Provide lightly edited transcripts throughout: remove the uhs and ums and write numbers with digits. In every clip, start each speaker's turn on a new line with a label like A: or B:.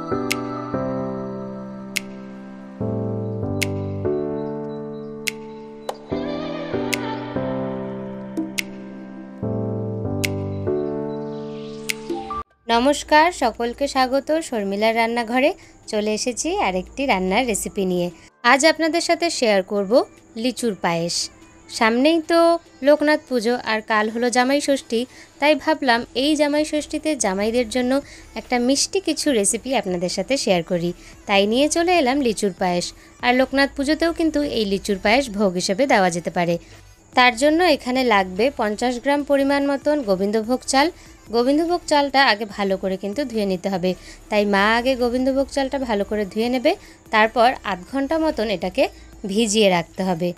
A: নমস্কার, সকলকে স্বাগত শর্মিলার রান্নাঘরে। চলে এসেছি আরেকটি রান্নার রেসিপি নিয়ে। আজ আপনাদের সাথে শেয়ার করব লিচুর পায়েস। সামনেই তো লোকনাথ পুজো আর কাল হলো জামাই ষষ্ঠী, তাই ভাবলাম এই জামাই ষষ্ঠীতে জামাইদের জন্য একটা মিষ্টি কিছু রেসিপি আপনাদের সাথে শেয়ার করি। তাই নিয়ে চলে এলাম লিচুর পায়েস। আর লোকনাথ পুজোতেও কিন্তু এই লিচুর পায়েস ভোগ হিসেবে দেওয়া যেতে পারে। তার জন্য এখানে লাগবে 50 গ্রাম পরিমাণ মতন গোবিন্দভোগ চাল। গোবিন্দভোগ চালটা আগে ভালো করে কিন্তু ধুয়ে নিতে হবে, তাই মা আগে গোবিন্দভোগ চালটা ভালো করে ধুয়ে নেবে, তারপর আধ ঘন্টা মতন এটাকে ভিজিয়ে রাখতে হবে।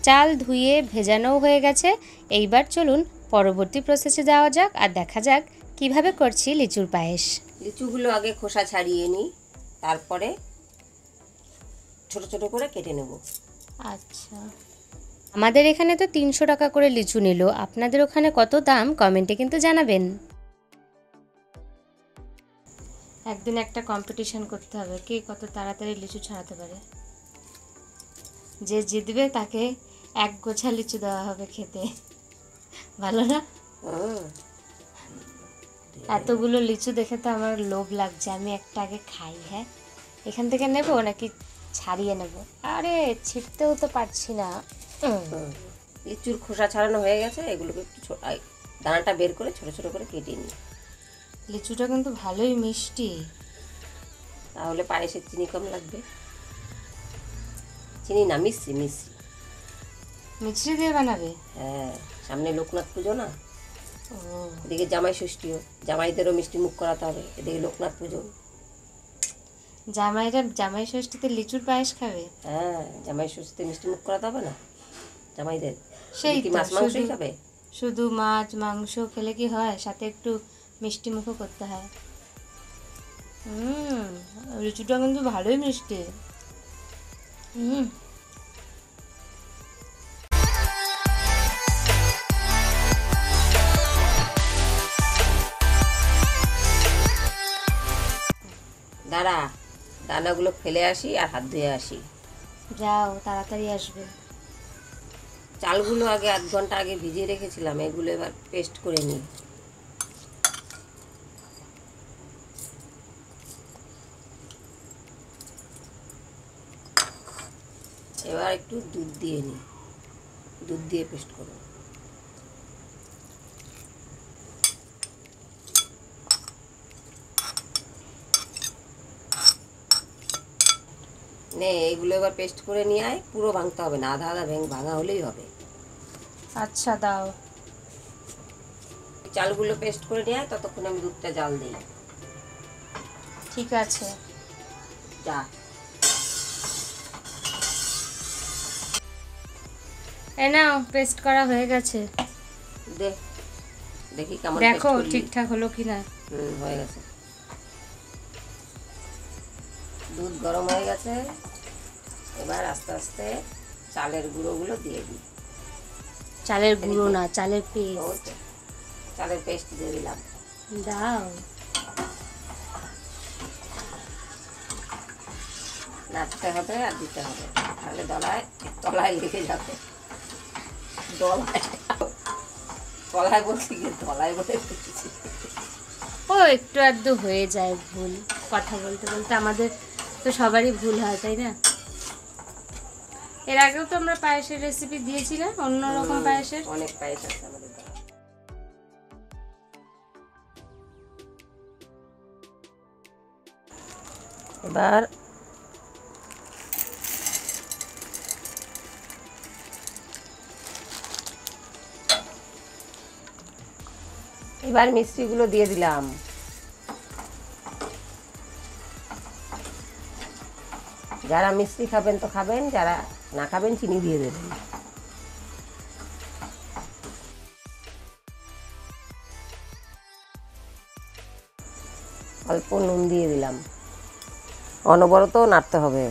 A: চাল ধুয়ে ভেজানোও হয়ে গেছে। এইবার চলুন পরবর্তী প্রসেসে যাওয়া যাক আর দেখা যাক কিভাবে করছি লিচুর পায়েস।
B: লিচুগুলো আগে খোসা ছাড়িয়ে নিই, তারপরে ছোট ছোট করে কেটে নেব।
A: আচ্ছা, আমাদের এখানে তো 300 টাকা করে লিচু নিল। আপনাদের ওখানে কত দাম কমেন্টে কিন্তু জানাবেন। একদিন একটা কম্পিটিশন করতে হবে, কে কত তাড়াতাড়ি লিচু ছাড়াতে পারে। যে জিতবে তাকে এক গোছা লিচু দেওয়া হবে খেতে। ভালো না? এতগুলো লিচু দেখে তো আমার লোভ লাগছে, আমি একটা আগে খাই। হ্যাঁ, এখান থেকে নেব নাকি ছাড়িয়ে নেব? আরে ছিটতেও তো পারছি না।
B: লিচুর খোসা ছাড়ানো হয়ে গেছে, এগুলোকে একটু দানাটা বের করে ছোট ছোট করে কেটে নিই।
A: লিচুটা কিন্তু ভালোই মিষ্টি,
B: তাহলে পায়েসে চিনি কম লাগবে। চিনি না, মিশ্রি মিশ্রি
A: মিষ্টি দিয়ে বানাবে?
B: হ্যাঁ, সামনে লোকনাথ পুজো না,
A: ও,
B: এদিকে জামাই ষষ্ঠীও, জামাইদেরও মিষ্টি মুখ করাতে হবে, এদিকে লোকনাথ পুজো।
A: জামাইরা জামাই ষষ্ঠীতে লিচুর পায়েস খাবে?
B: হ্যাঁ, জামাই ষষ্ঠীতে মিষ্টি মুখ করাতে হবে না জামাইদের?
A: সেই
B: কি
A: তো,
B: মাছ মাংসই খাবে?
A: শুধু মাছ মাংস খেলে কি হয়, সাথে একটু মিষ্টি মুখও করতে হয়। লিচুটা কিন্তু ভালোই মিষ্টি।
B: দাঁড়া, দানাগুলো ফেলে আসি আর হাত ধুয়ে আসি।
A: যাও, তাড়াতাড়ি আসবে।
B: চালগুলো আগে আধ ঘন্টা আগে ভিজিয়ে রেখেছিলাম, এগুলো এবার পেস্ট করে নিই। এবার একটু দুধ দিয়ে নিই, দুধ দিয়ে পেস্ট করব। নে, এগুলো এবার পেস্ট করে নিয়ে আয়। পুরো ভাঙতে হবে না, আধা আধা ভাঙা হলেই হবে।
A: আচ্ছা, দাও।
B: চালগুলো পেস্ট করে নিয়ে আয়, ততক্ষণ আমি দুধটা জাল দিই।
A: ঠিক আছে,
B: যা।
A: এ নাও, পেস্ট করা হয়ে গেছে।
B: দেখি কেমন
A: দেখো ঠিকঠাক হলো কিনা।
B: হয়ে গেছে। দুধ গরম হয়ে গেছে, এবার আস্তে আস্তে চালের গুঁড়োগুলো দিয়ে দিই।
A: চালের গুঁড়ো না, চালের পেস্ট।
B: চালের পেস্ট দিয়ে দিলাম।
A: দাও।
B: নাড়তে হবে আর দিতে হবে, তাহলে তলায় লেগে যাবে। তলায় বলছি কি, তলায় বলে
A: ও একটু আধটু হয়ে যায় ভুল, কথা বলতে বলতে আমাদের তো সবারই ভুল হয়, তাই না? এর আগেও তো আমরা পায়েসের রেসিপি দিয়েছি না, অন্যরকম পায়েসের।
B: অনেক পায়েস আছে আমাদের। এবার মিষ্টিগুলো দিয়ে দিলাম। যারা মিষ্টি খাবেন তো খাবেন, যারা না খাবেন চিনি দিয়ে দেবেন। অল্প নুন দিয়ে দিলাম। অনবরত নাড়তে হবে,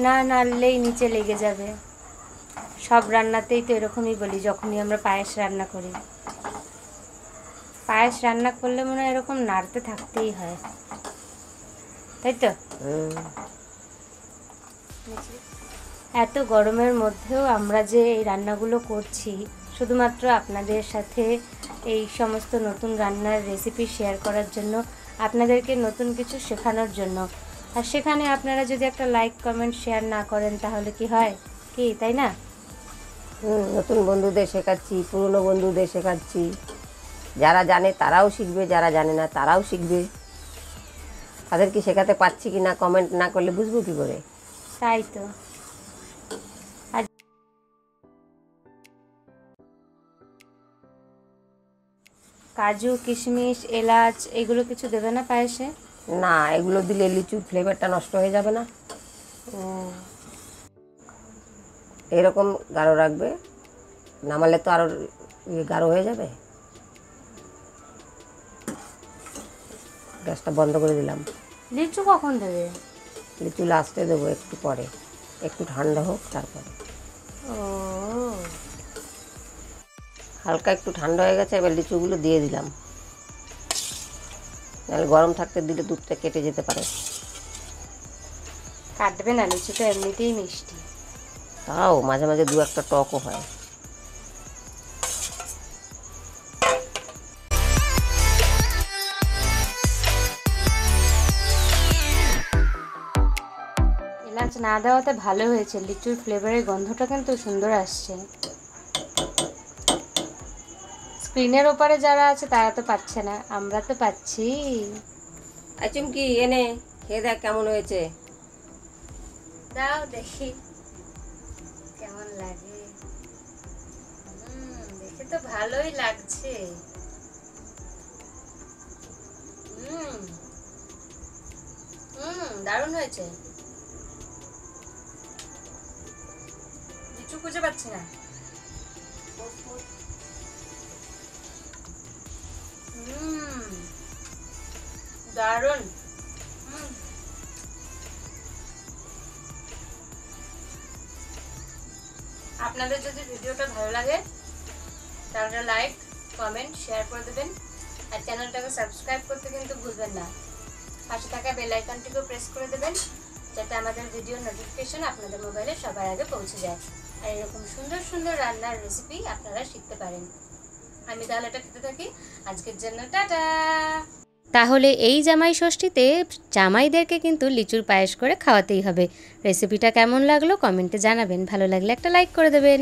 A: না নাড়লেই নিচে লেগে যাবে। সব রান্নাতেই তো এরকমই বলি যখনই আমরা পায়েস রান্না করি। পায়েস রান্না করলে মনে হয় এরকম নাড়তে থাকতেই হয়, তাই তো? এত গরমের মধ্যেও আমরা যে এই রান্নাগুলো করছি শুধুমাত্র আপনাদের সাথে এই সমস্ত নতুন রান্নার রেসিপি শেয়ার করার জন্য, আপনাদেরকে নতুন কিছু শেখানোর জন্য। আর সেখানে আপনারা যদি একটা লাইক কমেন্ট শেয়ার না করেন তাহলে কি হয়, কি তাই না?
B: নতুন বন্ধুদের শেখাচ্ছি, পুরনো বন্ধুদের শেখাচ্ছি, যারা জানে তারাও শিখবে, যারা জানে না তারাও শিখবে। তাদেরকে শেখাতে পারছি কি না কমেন্ট না করলে বুঝবো কী করে?
A: তাই তো। আর কাজু কিশমিশ এলাচ এগুলো কিছু দেবে না পায়েসে?
B: না, এগুলো দিলে লিচুর ফ্লেভারটা নষ্ট হয়ে যাবে না। এরকম গাঢ় রাখবে, নামালে তো আরও গাঢ় হয়ে যাবে। গ্যাসটা বন্ধ করে দিলাম।
A: লিচু কখন দেবে?
B: লিচু লাস্টে দেবো, একটু পরে, একটু ঠান্ডা হোক তারপরে।
A: ও,
B: হালকা একটু ঠান্ডা হয়ে গেছে, এবার লিচুগুলো দিয়ে দিলাম। নাহলে গরম থাকতে দিলে দুধটা কেটে যেতে পারে।
A: কাটবে না, লিচুটা এমনিতেই মিষ্টি।
B: তাও মাঝে মাঝে দু একটা টকও হয়।
A: এলাচ না দেওয়াতে ভালো হয়েছে, লিচুর ফ্লেভারের গন্ধটা কিন্তু সুন্দর আসছে। স্ক্রিনের ওপারে যারা আছে তারা তো পাচ্ছে না, আমরা তো পাচ্ছি।
B: চুমকি এনে খেয়ে দেখ কেমন হয়েছে।
A: দাও দেখি কেমন লাগে। দেখে তো ভালোই লাগছে। দারুণ হয়েছে। লিচু খুঁজে পাচ্ছি না। দারুণ। আপনাদের যদি ভিডিওটা ভালো লাগে তাহলে লাইক কমেন্ট শেয়ার করে দেবেন, আর চ্যানেলটাকে সাবস্ক্রাইব করতে কিন্তু ভুলবেন না। পাশে থাকা বেল আইকনটিকেও প্রেস করে দেবেন যাতে আমাদের ভিডিও নোটিফিকেশন আপনাদের মোবাইলে সবার আগে পৌঁছে যায়, আর এরকম সুন্দর সুন্দর রান্নার রেসিপি আপনারা শিখতে পারেন। আমি তাহলে এটা খেতে থাকি, আজকের জন্য টাটা। তাহলে এই জামাই ষষ্ঠীতে জামাইদেরকে কিন্তু লিচুর পায়েস করে খাওয়াতেই হবে। রেসিপিটা কেমন লাগলো কমেন্টে জানাবেন, ভালো লাগলে একটা লাইক করে দেবেন।